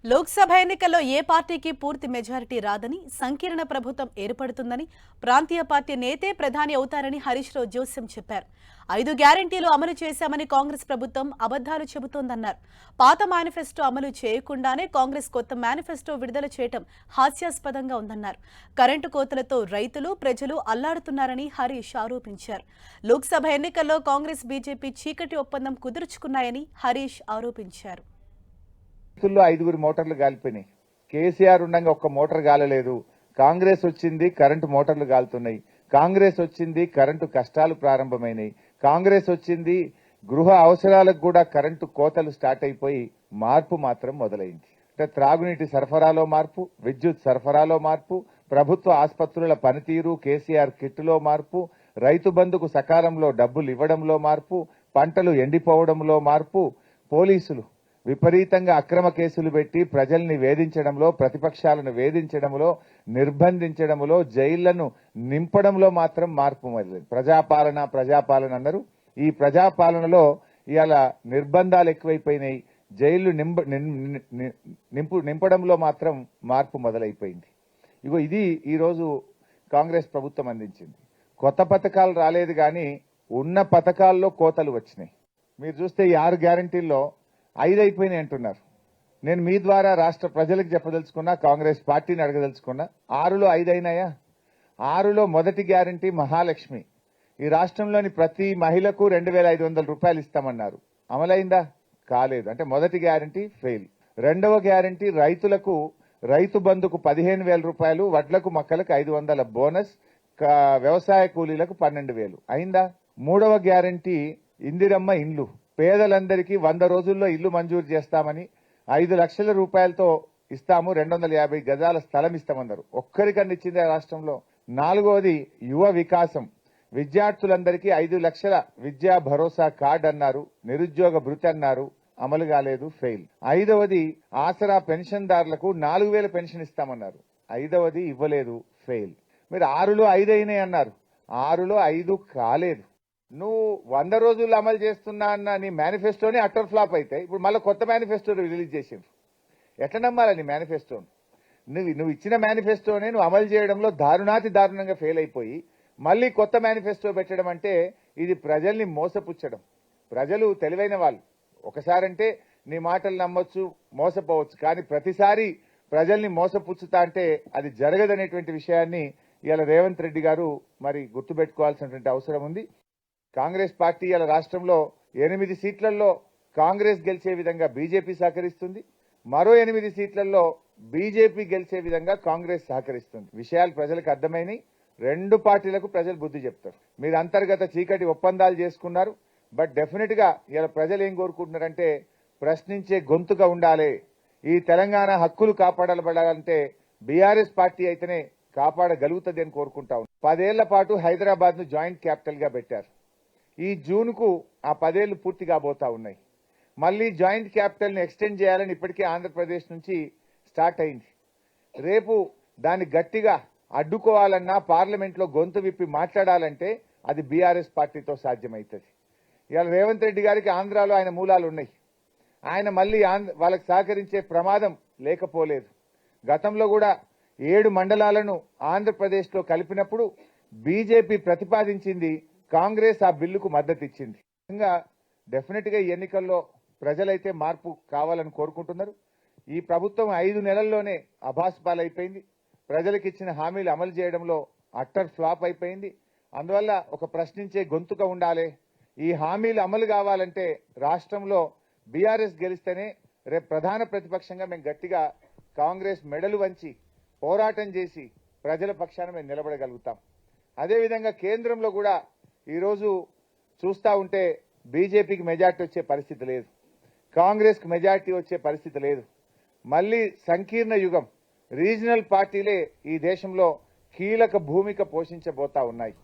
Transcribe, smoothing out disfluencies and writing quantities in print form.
లోక్సభ ఎన్నికల్లో ఏ పార్టీకి పూర్తి మెజారిటీ రాదని, సంకీర్ణ ప్రభుత్వం ఏర్పడుతుందని, ప్రాంతీయ పార్టీ నేతే ప్రధాని అవుతారని హరీష్ రావు జోస్యం చెప్పారు. 5 గ్యారెంటీలు అమలు చేశామని కాంగ్రెస్ ప్రభుత్వం అబద్దాలు చెబుతోందన్నారు. పాత మేనిఫెస్టో అమలు చేయకుండానే కాంగ్రెస్ కొత్త మేనిఫెస్టో విడుదల చేయటం హాస్యాస్పదంగా ఉందన్నారు. కరెంటు కోతలతో రైతులు, ప్రజలు అల్లాడుతున్నారని హరీష్ ఆరోపించారు. లోక్సభ ఎన్నికల్లో కాంగ్రెస్, బీజేపీ చీకటి ఒప్పందం కుదుర్చుకున్నాయని హరీష్ ఆరోపించారు. రైతుల్లో 5 మోటార్లు గాలిపోయినాయి. కేసీఆర్ ఉండగా ఒక్క మోటార్ గాలలేదు. కాంగ్రెస్ వచ్చింది, కరెంటు మోటార్లు గాలుతున్నాయి. కాంగ్రెస్ వచ్చింది, కరెంటు కష్టాలు ప్రారంభమైనాయి. కాంగ్రెస్ వచ్చింది, గృహ అవసరాలకు కూడా కరెంటు కోతలు స్టార్ట్ అయిపోయి మార్పు మాత్రం మొదలైంది. అంటే త్రాగునీటి సరఫరాలో మార్పు, విద్యుత్ సరఫరాలో మార్పు, ప్రభుత్వ ఆసుపత్రుల పనితీరు, కేసీఆర్ కిట్టులో మార్పు, రైతు బంధుకు సకాలంలో డబ్బులు ఇవ్వడంలో మార్పు, పంటలు ఎండిపోవడంలో మార్పు, పోలీసులు విపరీతంగా అక్రమ కేసులు పెట్టి ప్రజల్ని వేధించడంలో, ప్రతిపక్షాలను వేధించడంలో, నిర్బంధించడంలో, జైళ్లను నింపడంలో మాత్రం మార్పు మొదలైంది. ప్రజాపాలన అన్నారు. ఈ ప్రజాపాలనలో ఇవాళ నిర్బంధాలు ఎక్కువైపోయినాయి. జైళ్లు నింపడంలో మాత్రం మార్పు మొదలైపోయింది. ఇది ఈరోజు కాంగ్రెస్ ప్రభుత్వం అందించింది. కొత్త పథకాలు రాలేదు కానీ ఉన్న పథకాల్లో కోతలు వచ్చినాయి. మీరు చూస్తే ఈ 6 గ్యారంటీల్లో 5 అయిపోయినాయి అంటున్నారు. నేను మీ ద్వారా రాష్ట్ర ప్రజలకు చెప్పదలుచుకున్నా, కాంగ్రెస్ పార్టీని అడగదలుచుకున్నా, 6లో 5 అయినాయా? 6లో మొదటి గ్యారంటీ మహాలక్ష్మి. ఈ రాష్ట్రంలోని ప్రతి మహిళకు 2,500 రూపాయలు ఇస్తామన్నారు. అమలైందా? కాలేదు. అంటే మొదటి గ్యారంటీ ఫెయిల్. రెండవ గ్యారంటీ రైతులకు రైతు బంధుకు 15,000 రూపాయలు, వడ్లకు మొక్కలకు 500 బోనస్, వ్యవసాయ కూలీలకు 12,000 అయిందా? మూడవ గ్యారంటీ ఇందిరమ్మ ఇండ్లు. పేదలందరికీ 100 రోజుల్లో ఇల్లు మంజూరు చేస్తామని 5 లక్షల రూపాయలతో ఇస్తాము, 250 గజాల స్థలం ఇస్తామన్నారు. ఒక్కరికన్నా ఇచ్చింది రాష్ట్రంలో. నాలుగోది యువ వికాసం. విద్యార్థులందరికీ 5 లక్షల విద్యా భరోసా కార్డు అన్నారు, నిరుద్యోగ భృతి అన్నారు, అమలు కాలేదు, ఫెయిల్. ఐదవది ఆసరా పెన్షన్దారులకు 4,000 పెన్షన్ ఇస్తామన్నారు. ఐదవది ఇవ్వలేదు, ఫెయిల్. మీరు 6లో 5 అయినాయి అన్నారు. 6లో 5 కాలేదు. నువ్వు 100 రోజుల్లో అమలు చేస్తున్నా అన్న నీ మేనిఫెస్టోని అటర్ ఫ్లాప్ అయితే ఇప్పుడు మళ్ళీ కొత్త మేనిఫెస్టో రిలీజ్ చేసిండ్రు. ఎట్లా నమ్మాలి నీ మేనిఫెస్టోను? నువ్వు ఇచ్చిన మేనిఫెస్టోనే నువ్వు అమలు చేయడంలో దారుణంగా ఫెయిల్ అయిపోయి మళ్ళీ కొత్త మేనిఫెస్టో పెట్టడం అంటే ఇది ప్రజల్ని మోసపుచ్చడం. ప్రజలు తెలివైన వాళ్ళు. ఒకసారంటే నీ మాటలు నమ్మొచ్చు, మోసపోవచ్చు, కానీ ప్రతిసారి ప్రజల్ని మోసపుచ్చుతా అంటే అది జరగదనేటువంటి విషయాన్ని ఇవాళ రేవంత్ రెడ్డి గారు మరి గుర్తుపెట్టుకోవాల్సినటువంటి అవసరం ఉంది. కాంగ్రెస్ పార్టీ ఇవాళ రాష్ట్రంలో 8 సీట్లలో కాంగ్రెస్ గెలిచే విధంగా బీజేపీ సహకరిస్తుంది. మరో 8 సీట్లలో బీజేపీ గెలిచే విధంగా కాంగ్రెస్ సహకరిస్తుంది. విషయాలు ప్రజలకు అర్థమైనాయి. 2 పార్టీలకు ప్రజలు బుద్ధి చెప్తారు. మీరు అంతర్గత చీకటి ఒప్పందాలు చేసుకున్నారు. బట్ డెఫినెట్ గా ఇలా ప్రజలు ఏం కోరుకుంటున్నారంటే ప్రశ్నించే గొంతుగా ఉండాలి. ఈ తెలంగాణ హక్కులు కాపాడబడాలంటే బీఆర్ఎస్ పార్టీ అయితేనే కాపాడగలుగుతుంది అని కోరుకుంటా ఉన్నారు. 10 ఏళ్ల పాటు హైదరాబాద్ ను జాయింట్ క్యాపిటల్ గా పెట్టారు. ఈ జూన్ కు ఆ 10 ఏళ్లు పూర్తి కాబోతా ఉన్నాయి. మళ్లీ జాయింట్ క్యాపిటల్ ని ఎక్స్టెండ్ చేయాలని ఇప్పటికే ఆంధ్రప్రదేశ్ నుంచి స్టార్ట్ అయింది. రేపు దాన్ని గట్టిగా అడ్డుకోవాలన్నా, పార్లమెంట్ లో గొంతు విప్పి మాట్లాడాలంటే అది బీఆర్ఎస్ పార్టీతో సాధ్యమవుతుంది. ఇవాళ రేవంత్ రెడ్డి గారికి ఆంధ్రాలో ఆయన మూలాలు ఉన్నాయి. ఆయన మళ్లీ వాళ్ళకి సహకరించే ప్రమాదం లేకపోలేదు. గతంలో కూడా 7 మండలాలను ఆంధ్రప్రదేశ్ లో కలిపినప్పుడు బీజేపీ ప్రతిపాదించింది, కాంగ్రెస్ ఆ బిల్లుకు మద్దతు ఇచ్చింది. డెఫినెట్ గా ఈ ఎన్నికల్లో ప్రజలైతే మార్పు కావాలని కోరుకుంటున్నారు. ఈ ప్రభుత్వం 5 నెలల్లోనే అభాసుపాలైపోయింది. ప్రజలకు ఇచ్చిన హామీలు అమలు చేయడంలో అట్టర్ ఫ్లాప్ అయిపోయింది. అందువల్ల ఒక ప్రశ్నించే గొంతుగా ఉండాలి. ఈ హామీలు అమలు కావాలంటే రాష్ట్రంలో బీఆర్ఎస్ గెలిస్తేనే రేపు ప్రధాన ప్రతిపక్షంగా మేము గట్టిగా కాంగ్రెస్ మెడలు వంచి పోరాటం చేసి ప్రజల పక్షాన మేము నిలబడగలుగుతాం. అదేవిధంగా కేంద్రంలో కూడా ఈరోజు చూస్తా ఉంటే బీజేపీకి మెజార్టీ వచ్చే పరిస్థితి లేదు, కాంగ్రెస్ కు మెజార్టీ వచ్చే పరిస్థితి లేదు. మళ్లీ సంకీర్ణ యుగం. రీజనల్ పార్టీలే ఈ దేశంలో కీలక భూమిక పోషించబోతా ఉన్నాయి.